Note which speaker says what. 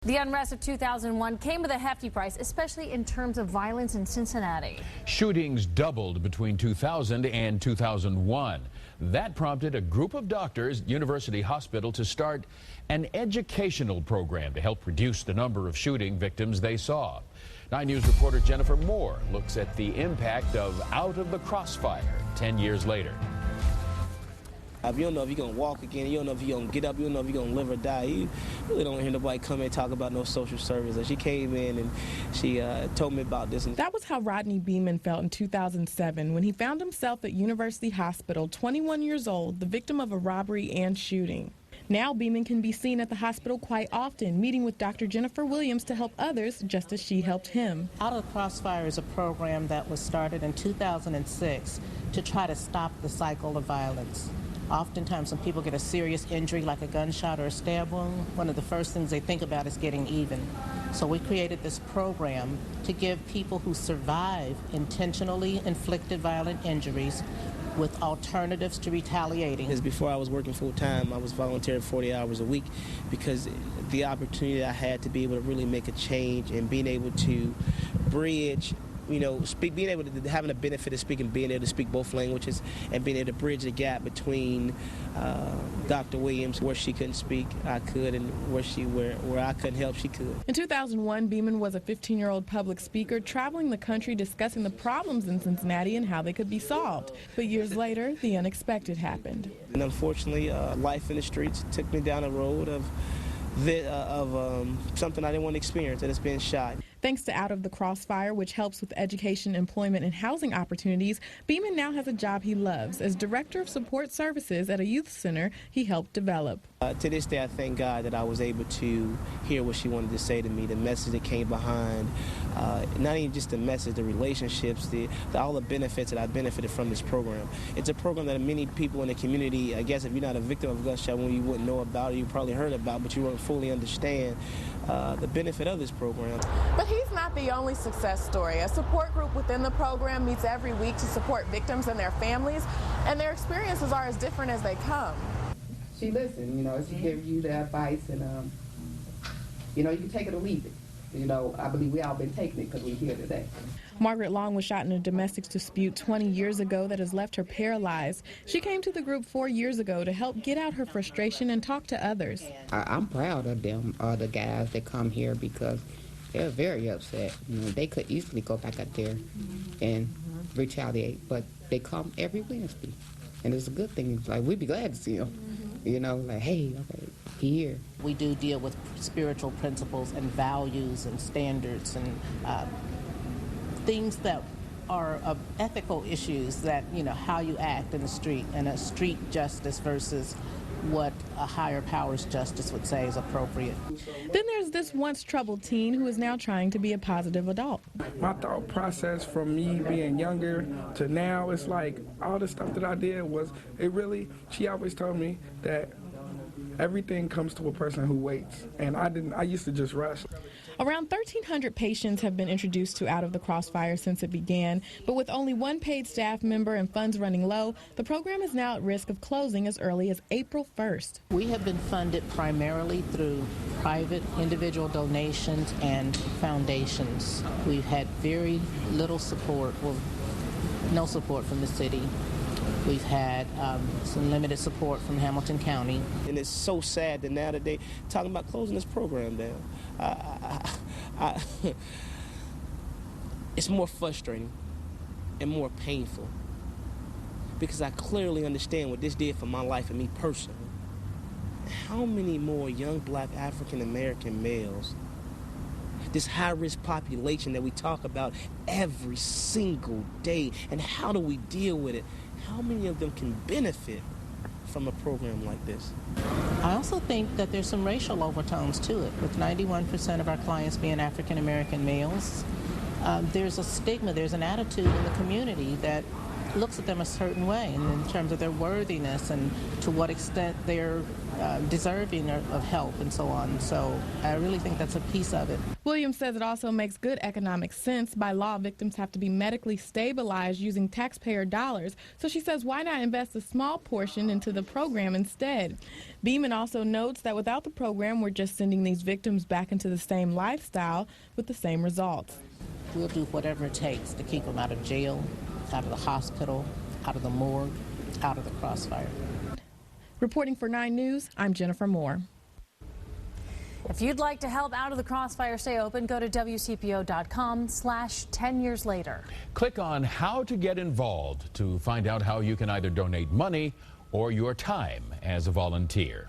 Speaker 1: The unrest of 2001 came with a hefty price, especially in terms of violence in Cincinnati.
Speaker 2: Shootings doubled between 2000 and 2001. That prompted a group of doctors at University Hospital to start an educational program to help reduce the number of shooting victims they saw. 9 News reporter Jennifer Moore looks at the impact of Out of the Crossfire 10 years later.
Speaker 3: You don't know if you're going to walk again, you don't know if you're going to get up, you don't know if you're going to live or die. You really don't hear nobody come in and talk about no social service. And she came in and she told me about this.
Speaker 4: That was how Rodney Beeman felt in 2007 when he found himself at University Hospital, 21 years old, the victim of a robbery and shooting. Now Beeman can be seen at the hospital quite often, meeting with Dr. Jennifer Williams to help others just as she helped him.
Speaker 5: Out of the Crossfire is a program that was started in 2006 to try to stop the cycle of violence. Oftentimes when people get a serious injury like a gunshot or a stab wound, one of the first things they think about is getting even. So we created this program to give people who survive intentionally inflicted violent injuries with alternatives to retaliating.
Speaker 3: Before I was working full-time, I was volunteering 40 hours a week because the opportunity I had to be able to really make a change and being able to bridge, being able to having the benefit of being able to speak both languages and being able to bridge the gap between Dr. Williams, where she couldn't speak, I could, and where I couldn't help, she could.
Speaker 4: In 2001, Beeman was a 15-year-old public speaker traveling the country discussing the problems in Cincinnati and how they could be solved. But years later, the unexpected happened.
Speaker 3: And unfortunately, life in the streets took me down a road of something I didn't want to experience, and it's been shot.
Speaker 4: Thanks to Out of the Crossfire, which helps with education, employment, and housing opportunities, Beeman now has a job he loves as Director of Support Services at a youth center he helped develop.
Speaker 3: To this day, I thank God that I was able to hear what she wanted to say to me, the message that came behind, not even just the message, the relationships, all the benefits that I benefited from this program. It's a program that many people in the community, I guess if you're not a victim of a gunshot wound, you wouldn't know about it, you probably heard about, but you won't fully understand the benefit of this program.
Speaker 6: But he's not the only success story. A support group within the program meets every week to support victims and their families, and their experiences are as different as they come.
Speaker 7: She listened, she gives you the advice, and you can take it or leave it. I believe we all been taking it because we're here today.
Speaker 4: Margaret Long was shot in a domestic dispute 20 years ago that has left her paralyzed. She came to the group 4 years ago to help get out her frustration and talk to others.
Speaker 7: I'm proud of them, the guys that come here, because they're very upset. They could easily go back out there and retaliate, but they come every Wednesday, and it's a good thing. Like, we'd be glad to see them. Like, hey, okay, here.
Speaker 5: We do deal with spiritual principles and values and standards and things that are ethical issues that, how you act in the street, and a street justice versus what a higher powers justice would say is appropriate.
Speaker 4: Then there's this once troubled teen who is now trying to be a positive adult.
Speaker 8: My thought process from me being younger to now, it's like all the stuff that I did she always told me that everything comes to a person who waits, and I used to just rush.
Speaker 4: Around 1,300 patients have been introduced to Out of the Crossfire since it began, but with only one paid staff member and funds running low, the program is now at risk of closing as early as April 1st.
Speaker 5: We have been funded primarily through private individual donations and foundations. We've had very little support, no support from the city. We've had some limited support from Hamilton County.
Speaker 3: And it's so sad that now that they're talking about closing this program down. It's more frustrating and more painful because I clearly understand what this did for my life and me personally. How many more young black African-American males, this high-risk population that we talk about every single day, and how do we deal with it? How many of them can benefit from a program like this?
Speaker 5: I also think that there's some racial overtones to it, with 91% of our clients being African American males. There's a stigma, there's an attitude in the community that looks at them a certain way, and in terms of their worthiness and to what extent they're deserving of help and so on. So I really think that's a piece of it.
Speaker 4: Williams says it also makes good economic sense. By law, victims have to be medically stabilized using taxpayer dollars. So she says, why not invest a small portion into the program instead? Beeman also notes that without the program, we're just sending these victims back into the same lifestyle with the same results.
Speaker 5: We'll do whatever it takes to keep them out of jail, out of the hospital, out of the morgue, out of the crossfire.
Speaker 4: Reporting for 9 News, I'm Jennifer Moore.
Speaker 1: If you'd like to help Out of the Crossfire stay open, go to WCPO.com/10 years later.
Speaker 2: Click on how to get involved to find out how you can either donate money or your time as a volunteer.